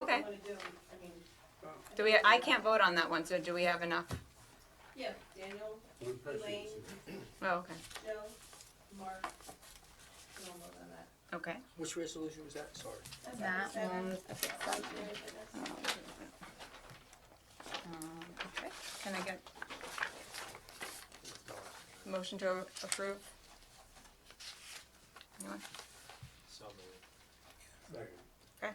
Okay. I'm gonna do, I mean. Do we, I can't vote on that one, so do we have enough? Yeah, Daniel, Elaine, Oh, okay. Joe, Mark, and all of that. Okay. Which resolution was that? Sorry. That's That after seven. one. Okay, can I get motion to approve? Anyone? So moved. Second. Okay.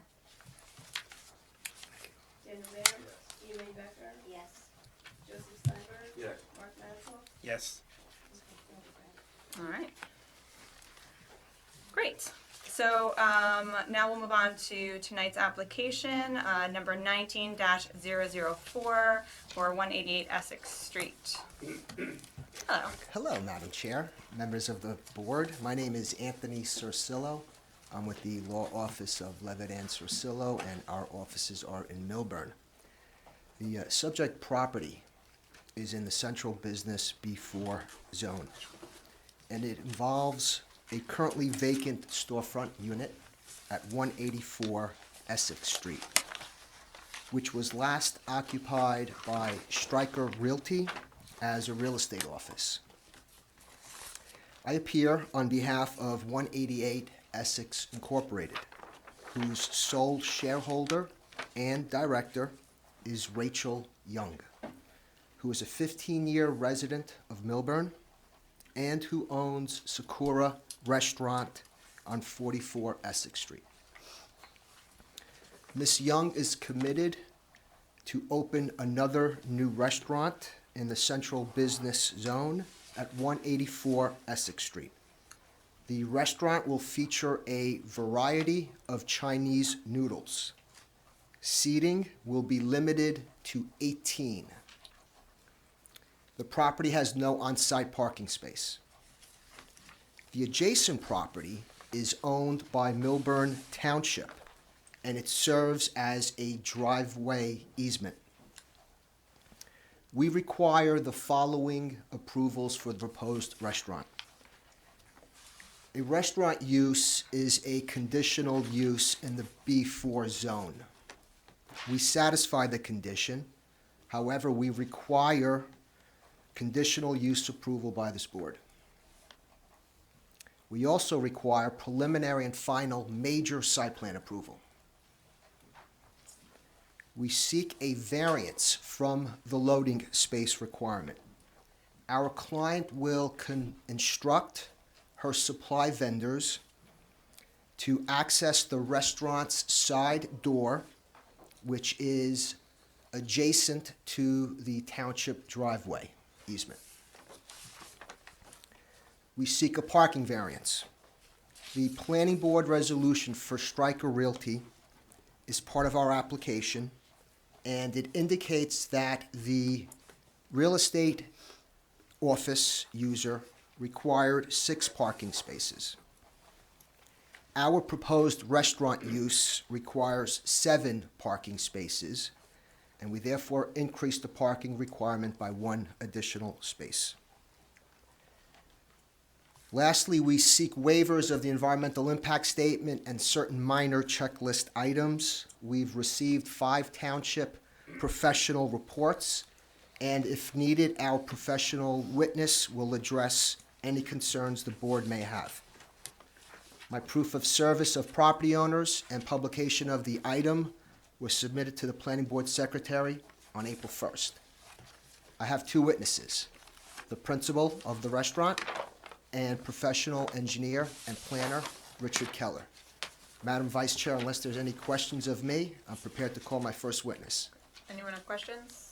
Daniel Mayer, Elaine Becker, Yes. Joseph Steinberg. Yes. Mark Mansell. Yes. All right. Great. So now we'll move on to tonight's application, number 19-004 for 188 Essex Street. Hello. Hello, Madam Chair, members of the board. My name is Anthony Sorsillo. I'm with the Law Office of Levitt and Sorsillo, and our offices are in Millburn. The subject property is in the Central Business B4 zone, and it involves a currently vacant storefront unit at 184 Essex Street, which was last occupied by Stryker Realty as a real estate office. I appear on behalf of 188 Essex Incorporated, whose sole shareholder and director is Rachel Young, who is a 15-year resident of Millburn and who owns Sakura Restaurant on 44 Essex Street. Ms. Young is committed to open another new restaurant in the Central Business Zone at 184 Essex Street. The restaurant will feature a variety of Chinese noodles. Seating will be limited to 18. The property has no on-site parking space. The adjacent property is owned by Millburn Township, and it serves as a driveway easement. We require the following approvals for the proposed restaurant. A restaurant use is a conditional use in the B4 zone. We satisfy the condition. However, we require conditional use approval by this board. We also require preliminary and final major site plan approval. We seek a variance from the loading space requirement. Our client will instruct her supply vendors to access the restaurant's side door, which is adjacent to the township driveway easement. We seek a parking variance. The planning board resolution for Stryker Realty is part of our application, and it indicates that the real estate office user required 6 parking spaces. Our proposed restaurant use requires 7 parking spaces, and we therefore increase the parking requirement by 1 additional space. Lastly, we seek waivers of the environmental impact statement and certain minor checklist items. We've received 5 township professional reports, and if needed, our professional witness will address any concerns the board may have. My proof of service of property owners and publication of the item was submitted to the planning board secretary on April 1st. I have 2 witnesses, the principal of the restaurant and professional engineer and planner, Richard Keller. Madam Vice Chair, unless there's any questions of me, I'm prepared to call my first witness. Anyone have questions?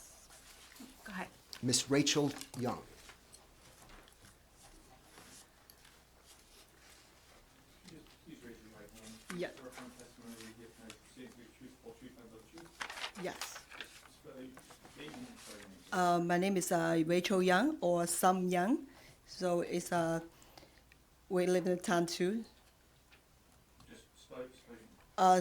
Go ahead. Miss Rachel Young. Please raise your right hand. Yeah. Swear affirm testimony you give tonight proceedings will be truthful, truth, and the truth. Yes. Spell your name and spell your name. My name is Rachel Young or Sum Young. So it's we live in town too. Just spell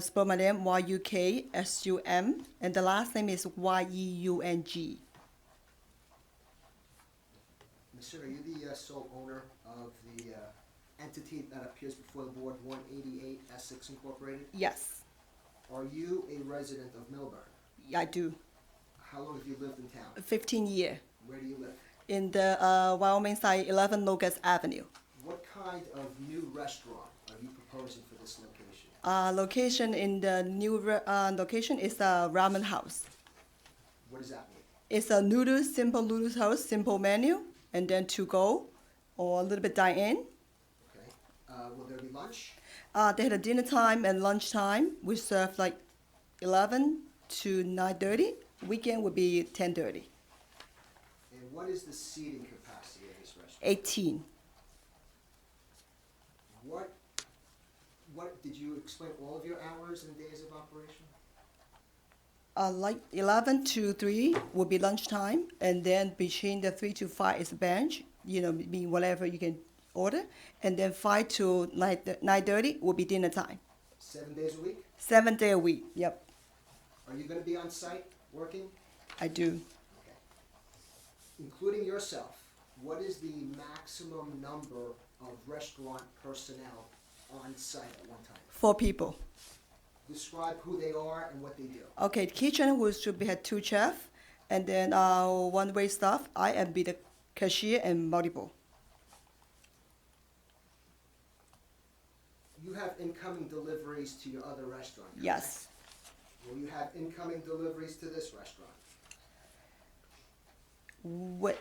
Spell my name YUKSUM, and the last name is YEUNG. Sir, are you the sole owner of the entity that appears before the board, 188 Essex Incorporated? Yes. Are you a resident of Millburn? I do. How long have you lived in town? 15 years. Where do you live? In the Wyoming side, 11 Locust Avenue. What kind of new restaurant are you proposing for this location? Location in the new location is a ramen house. What does that mean? It's a noodles, simple noodles house, simple menu, and then to go, or a little bit dine in. Okay. Will there be lunch? They had a dinner time and lunch time. We serve like 11 to 9:30. Weekend would be 10:30. And what is the seating capacity of this restaurant? 18. What did you explain all of your hours and days of operation? Like 11 to 3 would be lunchtime, and then between the 3 to 5 is bench. Mean whatever you can order, and then 5 to 9:30 will be dinner time. 7 days a week? 7 day a week. Yep, Are you going to be on site working? I do. Okay. Including yourself, what is the maximum number of restaurant personnel on site at one time? 4 people. Describe who they are and what they do. Okay, kitchen we should be had 2 chefs, and then 1 wait staff. I am be the cashier and multiple. You have incoming deliveries to your other restaurant, correct? Yes. Will you have incoming deliveries to this restaurant?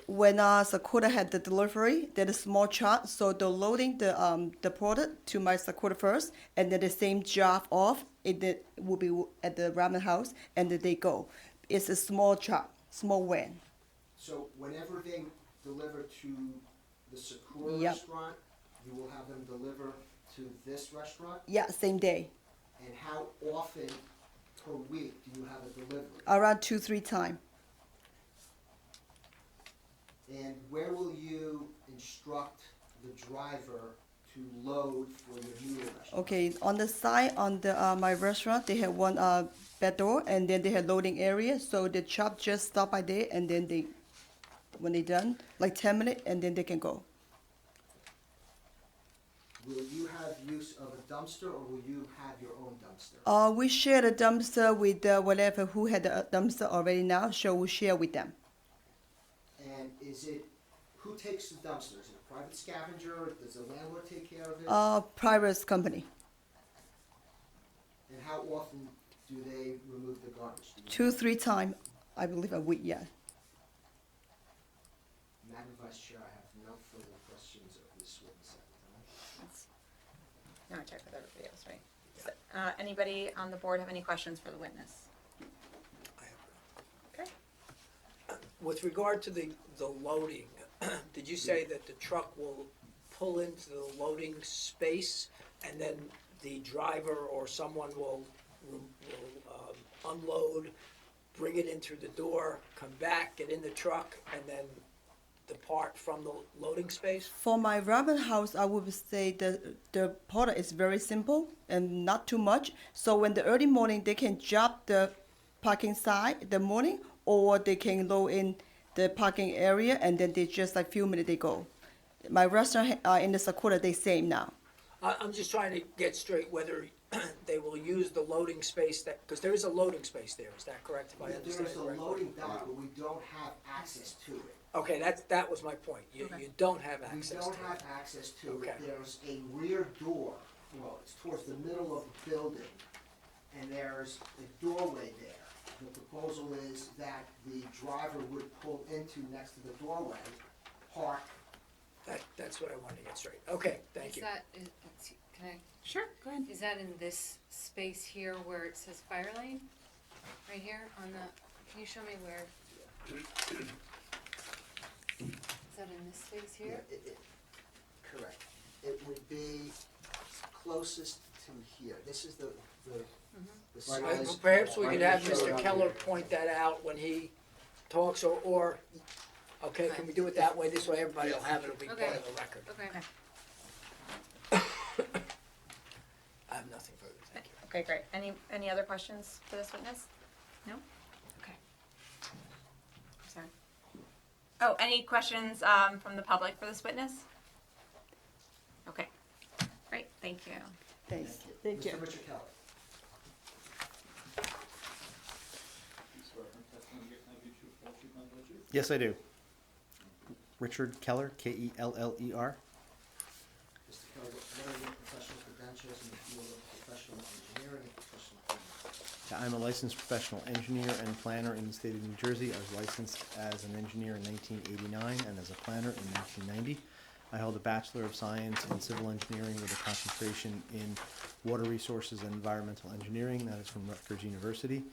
When Sakura had the delivery, there is a small chart, so they're loading the product to my Sakura first, and then the same drop off, it will be at the ramen house, and then they go. It's a small chart, small van. So whenever they deliver to the Sakura Yep. restaurant, you will have them deliver to this restaurant? Yeah, same day, And how often per week do you have a delivery? around 2-3 times. And where will you instruct the driver to load for your noodle restaurant? Okay, on the side on the my restaurant, they have one back door, and then they have loading area. So the chop just stop by there, and then when they done, like 10 minutes, and then they can go. Will you have use of a dumpster, or will you have your own dumpster? We share the dumpster with whatever who had the dumpster already now, so we share with them. And who takes the dumpster? Is it a private scavenger? Does the landlord take care of it? Private company. And how often do they remove the garbage? Do you 2-3 times, I believe a week. Yeah. Madam Vice Chair, I have no further questions of this witness at the time. Now I check with everybody else, right? So, anybody on the board have any questions for the witness? Okay. With regard to the loading, did you say that the truck will pull into the loading space and then the driver or someone will unload, bring it in through the door, come back, get in the truck, and then depart from the loading space? For my ramen house, I would say the product is very simple and not too much. So when the early morning, they can drop the parking side the morning, or they can load in the parking area, and then they just like few minutes they go. My restaurant in the Sakura, they same now. I'm just trying to get straight whether they will use the loading space because there is a loading space there, is that correct? If I understand There's a correctly? loading dock, but we don't have access to it. Okay, that was my point. You don't have We access don't to have it. access to Okay. it. There's a rear door, well, it's towards the middle of the building, and there's a doorway there. The proposal is that the driver would pull into next to the doorway, park. That's what I wanted to get straight. Okay, thank you. Can I, Sure, go ahead. is that in this space here where it says fire lane? Right here on the, can you show me where? Is that in this space here? Correct. It would be closest to here. This is the Right, size. perhaps we could have Show it Mr. up Keller here. point that out when he talks, or, okay, can we do it that way? This way everybody will have it, it'll be part of the record. Okay. I have nothing further, thank you. Okay, great. Any other questions for this witness? No? Okay. Sorry. Oh, any questions from the public for this witness? Okay, great, thank you. Thanks. Thank you. Mr. Richard Keller. Yes, I do. Richard Keller, K-E-L-L-E-R. Mr. Keller, what are your professional credentials in the field of professional engineering and professional planning? I'm a licensed professional engineer and planner in the state of New Jersey. I was licensed as an engineer in 1989 and as a planner in 1990. I hold a Bachelor of Science in Civil Engineering with a concentration in Water Resources and Environmental Engineering. That is from Rutgers University.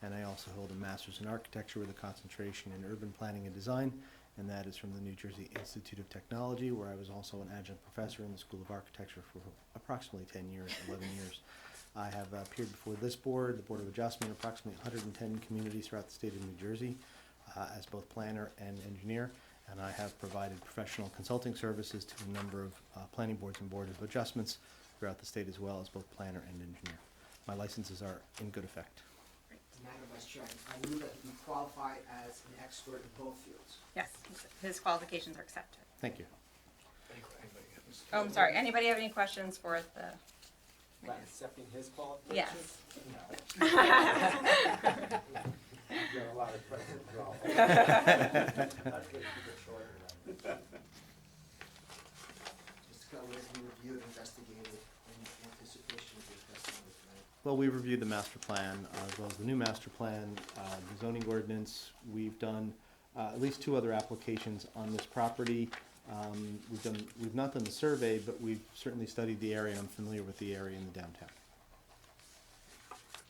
And I also hold a Master's in Architecture with a concentration in Urban Planning and Design, and that is from the New Jersey Institute of Technology, where I was also an adjunct professor in the School of Architecture for approximately 10 years, 11 years. I have appeared before this board, the Board of Adjustment, approximately 110 communities throughout the state of New Jersey as both planner and engineer, and I have provided professional consulting services to a number of planning boards and boards of adjustments throughout the state as well as both planner and engineer. My licenses are in good effect. Madam Vice Chair, I knew that you qualify as an expert in both fields. Yes, his qualifications are accepted. Thank you. Oh, I'm sorry. Anybody have any questions for the? By accepting his qualifications? Yes. No. You've got a lot of questions wrong. Mr. Keller, what have you reviewed, investigated, in anticipation of your testimony tonight? Well, we reviewed the master plan as well as the new master plan, the zoning ordinance. We've done at least 2 other applications on this property. We've not done the survey, but we've certainly studied the area, and I'm familiar with the area in the downtown.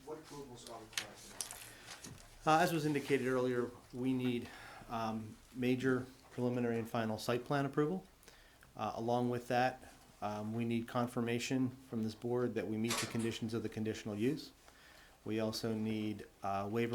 What approvals are required tonight? As was indicated earlier, we need major preliminary and final site plan approval. Along with that, we need confirmation from this board that we meet the conditions of the conditional use. We also need waiver